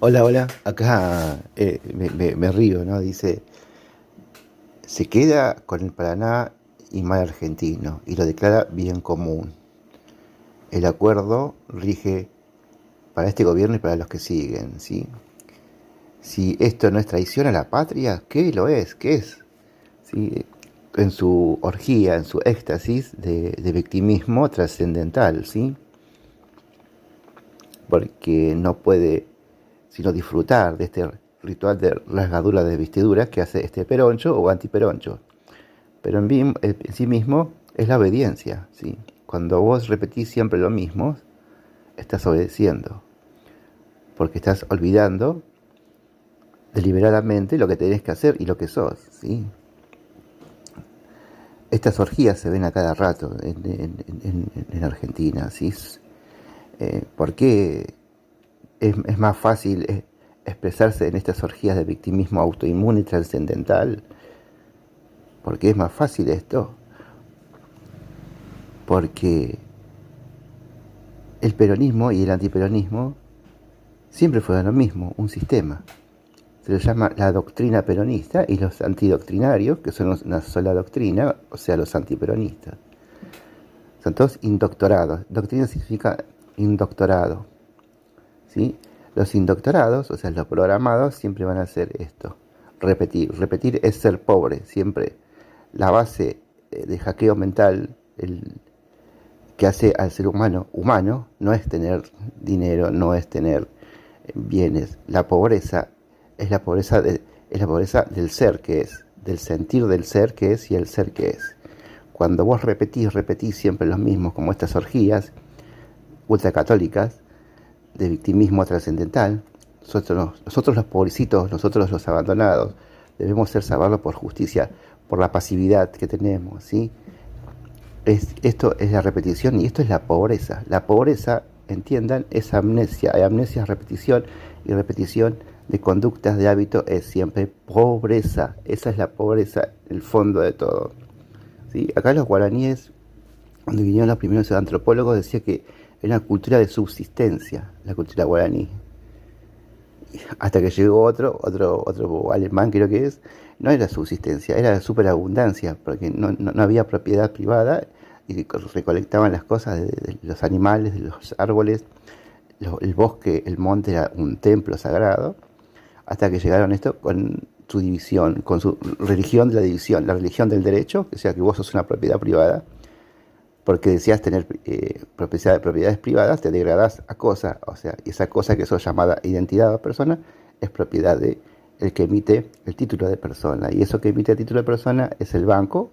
Hola, hola. Acá me río, ¿no? Dice, se queda con el Paraná y mar argentino y lo declara bien común. El acuerdo rige para este gobierno y para los que siguen, ¿sí? Si esto no es traición a la patria, ¿qué lo es? ¿Qué es? ¿Sí? En su orgía, en su éxtasis de victimismo trascendental, ¿sí? Porque no puede sino disfrutar de este ritual de rasgadura de vestiduras que hace este peroncho o antiperoncho. Pero en sí mismo es la obediencia, ¿sí? Cuando vos repetís siempre lo mismo, estás obedeciendo, porque estás olvidando deliberadamente lo que tenés que hacer y lo que sos, ¿sí? Estas orgías se ven a cada rato en Argentina, ¿sí? ¿Por qué es más fácil expresarse en estas orgías de victimismo autoinmune y trascendental? ¿Por qué es más fácil esto? Porque el peronismo y el antiperonismo siempre fueron lo mismo, un sistema. Se le llama la doctrina peronista y los antidoctrinarios, que son una sola doctrina, o sea, los antiperonistas. Son todos indoctorados. Doctrina significa indoctorado, ¿sí? Los indoctorados, o sea, los programados, siempre van a hacer esto. Repetir. Repetir es ser pobre, siempre. La base de hackeo mental, que hace al ser humano humano, no es tener dinero, no es tener bienes. La pobreza es la pobreza del ser que es, del sentir del ser que es y el ser que es. Cuando vos repetís siempre los mismos, como estas orgías ultracatólicas de victimismo trascendental, nosotros los pobrecitos, nosotros los abandonados, debemos ser salvados por justicia, por la pasividad que tenemos, ¿sí? Esto es la repetición y esto es la pobreza. La pobreza, entiendan, es amnesia. Hay amnesia, repetición y repetición de conductas, de hábitos, es siempre pobreza. Esa es la pobreza, el fondo de todo. ¿Sí? Acá los guaraníes, cuando vinieron los primeros antropólogos, decían que era una cultura de subsistencia, la cultura guaraní. Hasta que llegó otro alemán, creo que es, no era subsistencia, era superabundancia, porque no había propiedad privada y recolectaban las cosas de los animales, de los árboles, el bosque, el monte era un templo sagrado, hasta que llegaron esto con su división, con su religión de la división, la religión del derecho, que sea que vos sos una propiedad privada, porque deseas tener propiedades privadas, te degradás a cosa, o sea, esa cosa que sos llamada identidad o persona, es propiedad de el que emite el título de persona, y eso que emite el título de persona es el banco,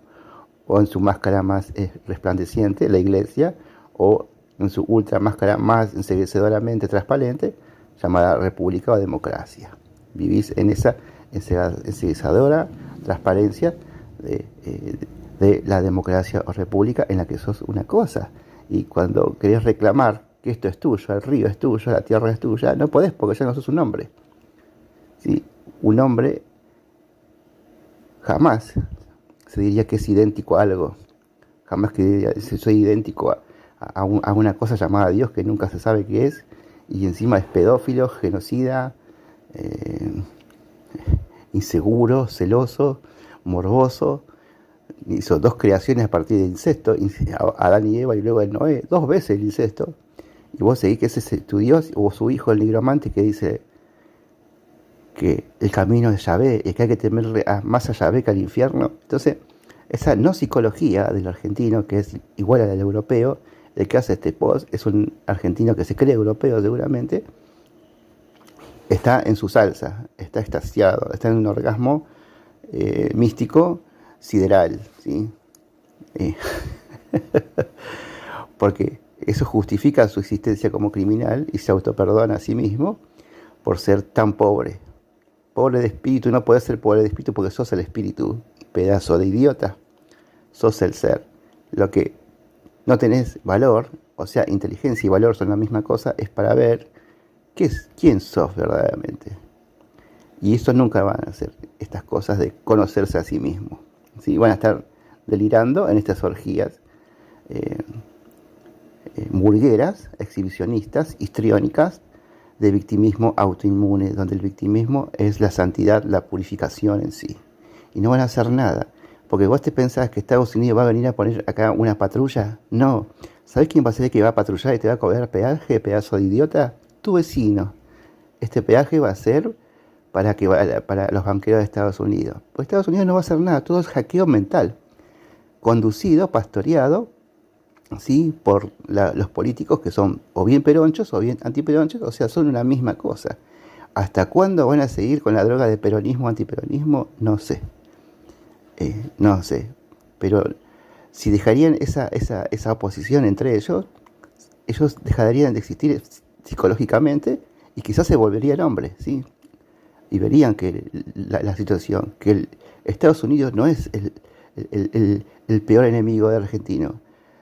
o en su máscara más resplandeciente, la iglesia, o en su ultra máscara más ensegrecedoramente transparente, llamada república o democracia. Vivís en esa enseguecedora transparencia de la democracia o república en la que sos una cosa. Y cuando querés reclamar que esto es tuyo, el río es tuyo, la tierra es tuya, no podés porque ya no sos un hombre. ¿Sí? Un hombre jamás se diría que es idéntico a algo. Jamás que diría, soy idéntico a una cosa llamada Dios que nunca se sabe qué es, y encima es pedófilo, genocida, eh, inseguro, celoso, morboso. Hizo dos creaciones a partir de incesto, Adán y Eva y luego el Noé, dos veces el incesto. Y vos seguís que ese es tu Dios, o su hijo el nigromante que dice que el camino es Yahvé y que hay que temerle más a Yahvé que al infierno. Entonces, esa no psicología del argentino, que es igual a la del europeo, el que hace este post es un argentino que se cree europeo seguramente, está en su salsa, está extasiado, está en un orgasmo místico sideral, ¿sí? Eh, porque eso justifica su existencia como criminal y se autoperdona a sí mismo por ser tan pobre. Pobre de espíritu, no puedes ser pobre de espíritu porque sos el espíritu, pedazo de idiota. Sos el ser. Lo que no tenés valor, o sea, inteligencia y valor son la misma cosa, es para ver quién sos verdaderamente. Y eso nunca van a hacer estas cosas de conocerse a sí mismo. ¿Sí? Van a estar delirando en estas orgías burgueras, exhibicionistas, histriónicas, de victimismo autoinmune, donde el victimismo es la santidad, la purificación en sí. Y no van a hacer nada. Porque vos te pensás que Estados Unidos va a venir a poner acá una patrulla. No. ¿Sabés quién va a ser el que va a patrullar y te va a cobrar peaje, pedazo de idiota? Tu vecino. Este peaje va a ser para los banqueros de Estados Unidos. Pues Estados Unidos no va a hacer nada, todo es hackeo mental, conducido, pastoreado, ¿sí? Por los políticos que son o bien peronchos o bien antiperonchos, o sea, son una misma cosa. ¿Hasta cuándo van a seguir con la droga de peronismo, antiperonismo? No sé. No sé. Pero si dejarían esa oposición entre ellos dejarían de existir psicológicamente y quizás se volverían hombres, ¿sí? Y verían que la situación, que Estados Unidos no es el peor enemigo del argentino,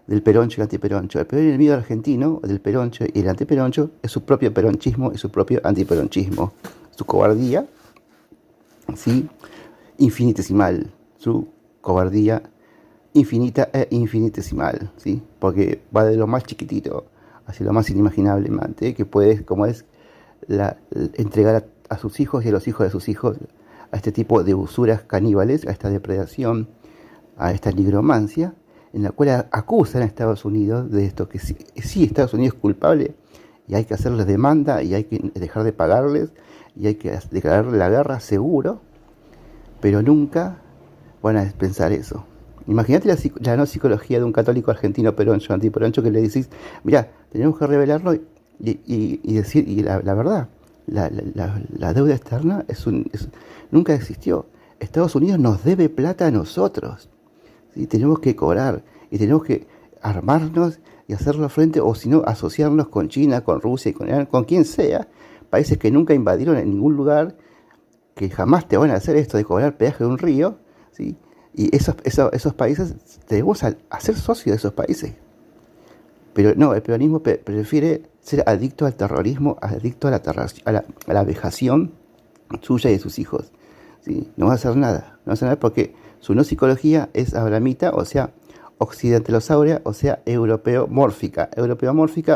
del peroncho y el antiperoncho. El peor enemigo del argentino, del peroncho y el antiperoncho, es su propio peronchismo y su propio antiperonchismo. Su cobardía, ¿sí? Infinitesimal. Su cobardía infinita e infinitesimal, ¿sí? Porque va de lo más chiquitito hacia lo más inimaginablemente, que puede, como es, entregar a sus hijos y a los hijos de sus hijos a este tipo de usuras caníbales, a esta depredación, a esta nigromancia, en la cual acusan a Estados Unidos de esto, que sí Estados Unidos es culpable y hay que hacerles demanda y hay que dejar de pagarles y hay que declararle la guerra seguro, pero nunca van a pensar eso. Imagínate la no psicología de un católico argentino peroncho, antiperoncho, que le decís, mirá, tenemos que revelarlo y decir, y la verdad, la deuda externa nunca existió. Estados Unidos nos debe plata a nosotros, ¿sí? Tenemos que cobrar y tenemos que armarnos y hacerlo frente, o si no, asociarnos con China, con Rusia y con Irán, con quien sea, países que nunca invadieron en ningún lugar, que jamás te van a hacer esto de cobrar peaje de un río, ¿sí? Y esos países, debemos hacer socios de esos países. Pero no, el peronismo prefiere ser adicto al terrorismo, adicto a la vejación suya y de sus hijos, ¿sí? No va a hacer nada, no va a hacer nada porque su no psicología es abramita, o sea, occidentalosauria, o sea, europeo-mórfica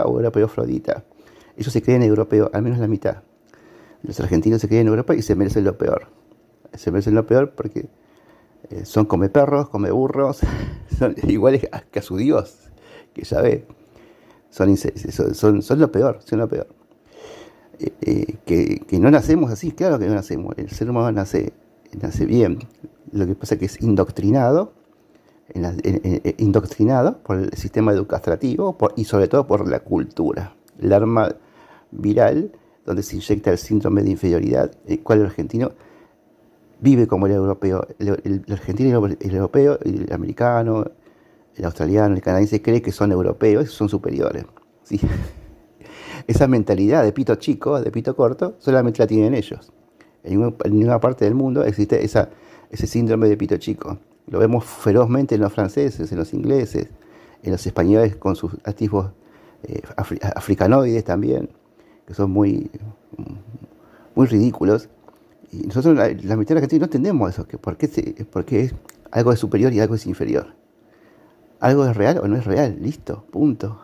o europeo-freudita. Ellos se creen europeos, al menos la mitad. Los argentinos se creen en Europa y se merecen lo peor. Se merecen lo peor porque son come perros, come burros, son iguales que a su Dios, que ya ve, son lo peor, son lo peor. Que no nacemos así, claro que no nacemos, el ser humano nace bien, lo que pasa es que es indoctrinado, indoctrinado por el sistema educativo y sobre todo por la cultura, el arma viral donde se inyecta el síndrome de inferioridad, el cual el argentino vive como el europeo. El argentino, el europeo, el americano, el australiano, el canadiense cree que son europeos y son superiores, ¿sí? Esa mentalidad de pito chico, de pito corto, solamente la tienen ellos. En ninguna parte del mundo existe ese síndrome de pito chico. Lo vemos ferozmente en los franceses, en los ingleses, en los españoles con sus atisbos africanoides también, que son muy ridículos. Y nosotros, la mitad de la gente, no entendemos eso, porque algo es superior y algo es inferior. Algo es real o no es real, listo, punto.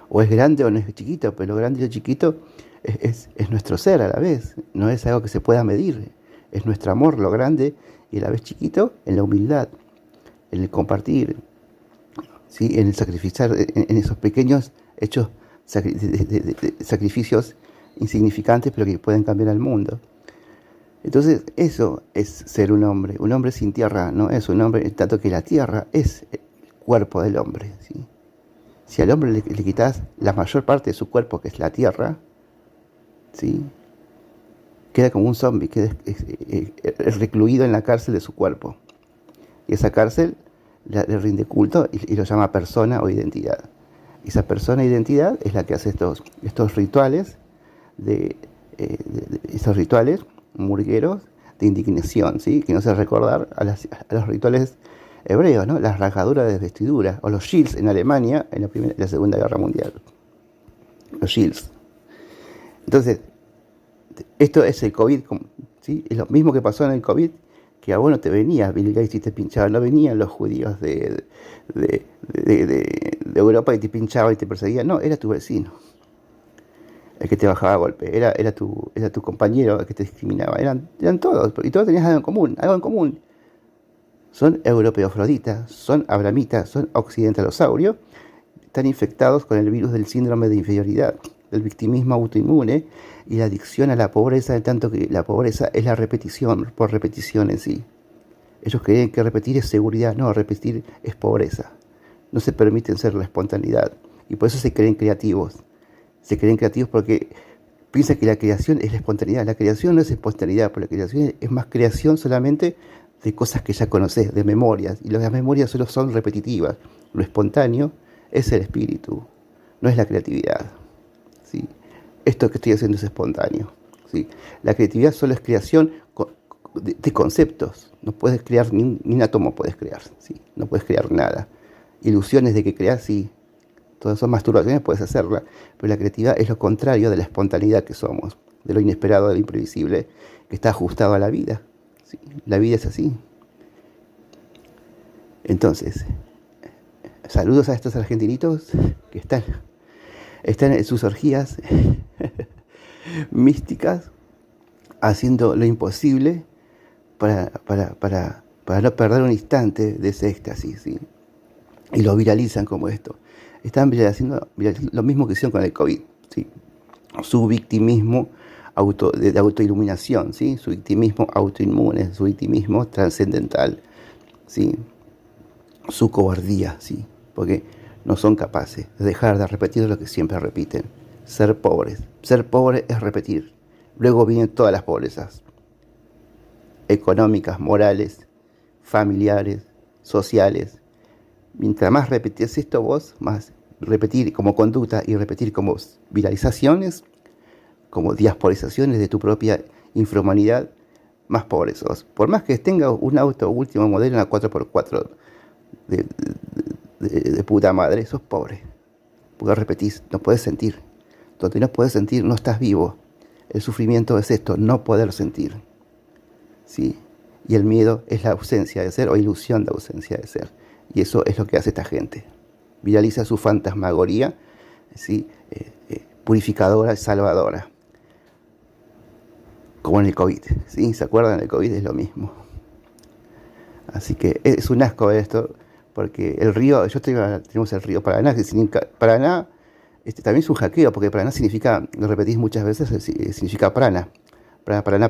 O es grande o no es chiquito, pero lo grande y lo chiquito es nuestro ser a la vez, no es algo que se pueda medir. Es nuestro amor, lo grande y a la vez chiquito, en la humildad, en el compartir, ¿sí? En el sacrificar, en esos pequeños hechos, sacrificios insignificantes, pero que pueden cambiar al mundo. Entonces, eso es ser un hombre sin tierra, no es un hombre, tanto que la tierra es el cuerpo del hombre, ¿sí? Si al hombre le quitas la mayor parte de su cuerpo, que es la tierra, ¿sí? Queda como un zombie, queda recluido en la cárcel de su cuerpo. Y esa cárcel le rinde culto y lo llama persona o identidad. Y esa persona e identidad es la que hace estos rituales, esos rituales murgueros de indignación, ¿sí? Que nos hace recordar a los rituales hebreos, ¿no? Las rasgaduras de vestiduras, o los shields en Alemania en la Segunda Guerra Mundial. Los shields. Entonces, esto es el COVID, ¿sí? Es lo mismo que pasó en el COVID, que a vos no te venía Bill Gates y te pinchaba, no venían los judíos de Europa y te pinchaba y te perseguía, no, era tu vecino. el que te bajaba a golpe, era tu compañero el que te discriminaba, eran todos, y todos tenías algo en común. Son europeofroditas, son abramitas, son occidentalosaurios, están infectados con el virus del síndrome de inferioridad, del victimismo autoinmune y la adicción a la pobreza, en tanto que la pobreza es la repetición por repetición en sí. Ellos creen que repetir es seguridad, no, repetir es pobreza. No se permiten ser la espontaneidad y por eso se creen creativos. Se creen creativos porque piensan que la creación es la espontaneidad. La creación no es espontaneidad, porque la creación es más creación solamente de cosas que ya conoces, de memorias. Y las memorias solo son repetitivas. Lo espontáneo es el espíritu, no es la creatividad. ¿Sí? Esto que estoy haciendo es espontáneo. ¿Sí? La creatividad solo es creación de conceptos. No puedes crear, ni un átomo puedes crear. ¿Sí? No puedes crear nada. Ilusiones de que creas, sí. Todas son masturbaciones, puedes hacerla, pero la creatividad es lo contrario de la espontaneidad que somos, de lo inesperado, de lo imprevisible, que está ajustado a la vida. ¿Sí? La vida es así. Entonces, saludos a estos argentinitos que están en sus orgías místicas, haciendo lo imposible para no perder un instante de ese éxtasis, ¿sí? Y lo viralizan como esto. Están viralizando lo mismo que hicieron con el COVID, ¿sí? Su victimismo de autoiluminación, ¿sí? Su victimismo autoinmune, su victimismo trascendental, ¿sí? Su cobardía, ¿sí? Porque no son capaces de dejar de repetir lo que siempre repiten. Ser pobres. Ser pobre es repetir. Luego vienen todas las pobrezas. Económicas, morales, familiares, sociales. Mientras más repetís esto vos, más repetir como conducta y repetir como viralizaciones, como diasporizaciones de tu propia infrahumanidad, más pobre sos. Por más que tengas un auto último modelo, una 4x4 de puta madre, sos pobre. Porque repetís, no puedes sentir. Donde no puedes sentir, no estás vivo. El sufrimiento es esto, no poder sentir. ¿Sí? Y el miedo es la ausencia de ser o ilusión de ausencia de ser. Y eso es lo que hace esta gente. Viraliza su fantasmagoría, ¿sí? Purificadora y salvadora. Como en el COVID, ¿sí? ¿Se acuerdan? El COVID es lo mismo. Así que es un asco esto, porque el río, tenemos el río Paraná, que significa, Paraná también es un hackeo, porque Paraná significa, lo repetís muchas veces, significa prana. Paraná,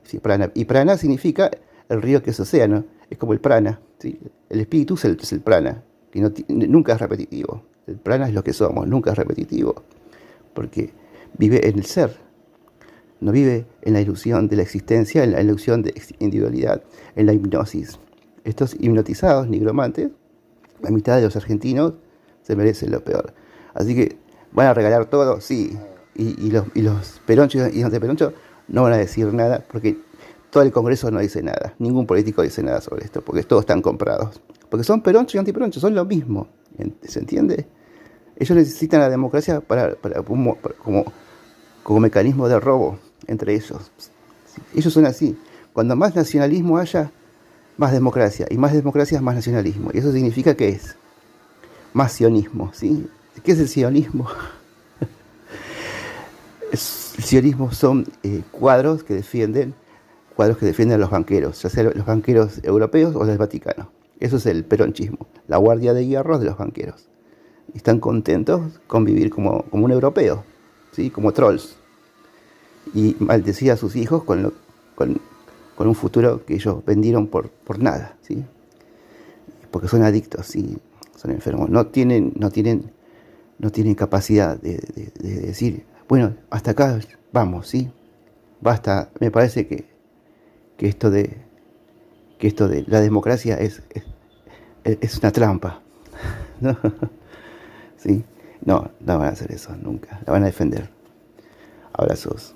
sí, prana. Y prana significa el río que es océano, es como el prana, ¿sí? El espíritu es el prana, que nunca es repetitivo. El prana es lo que somos, nunca es repetitivo, porque vive en el ser, no vive en la ilusión de la existencia, en la ilusión de individualidad, en la hipnosis. Estos hipnotizados, nigromantes, la mitad de los argentinos se merecen lo peor. Así que, ¿van a regalar todo? Sí. Y los peronchos y antiperonchos no van a decir nada, porque todo el Congreso no dice nada. Ningún político dice nada sobre esto, porque todos están comprados. Porque son peronchos y antiperonchos, son lo mismo. ¿Se entiende? Ellos necesitan la democracia como mecanismo de robo entre ellos. Ellos son así. Cuando más nacionalismo haya, más democracia. Y más democracia, más nacionalismo. Y eso significa que es más sionismo, ¿sí? ¿Qué es el sionismo? El sionismo son cuadros que defienden a los banqueros, ya sea los banqueros europeos o del Vaticano. Eso es el peronchismo, la guardia de hierro de los banqueros. Y están contentos con vivir como un europeo, ¿sí? Como trolls. Y maldecir a sus hijos con un futuro que ellos vendieron por nada, ¿sí? Porque son adictos, ¿sí? Son enfermos. No tienen capacidad de decir, bueno, hasta acá vamos, ¿sí? Basta. Me parece que esto de la democracia es una trampa. ¿No? ¿Sí? No van a hacer eso nunca. La van a defender. Abrazos.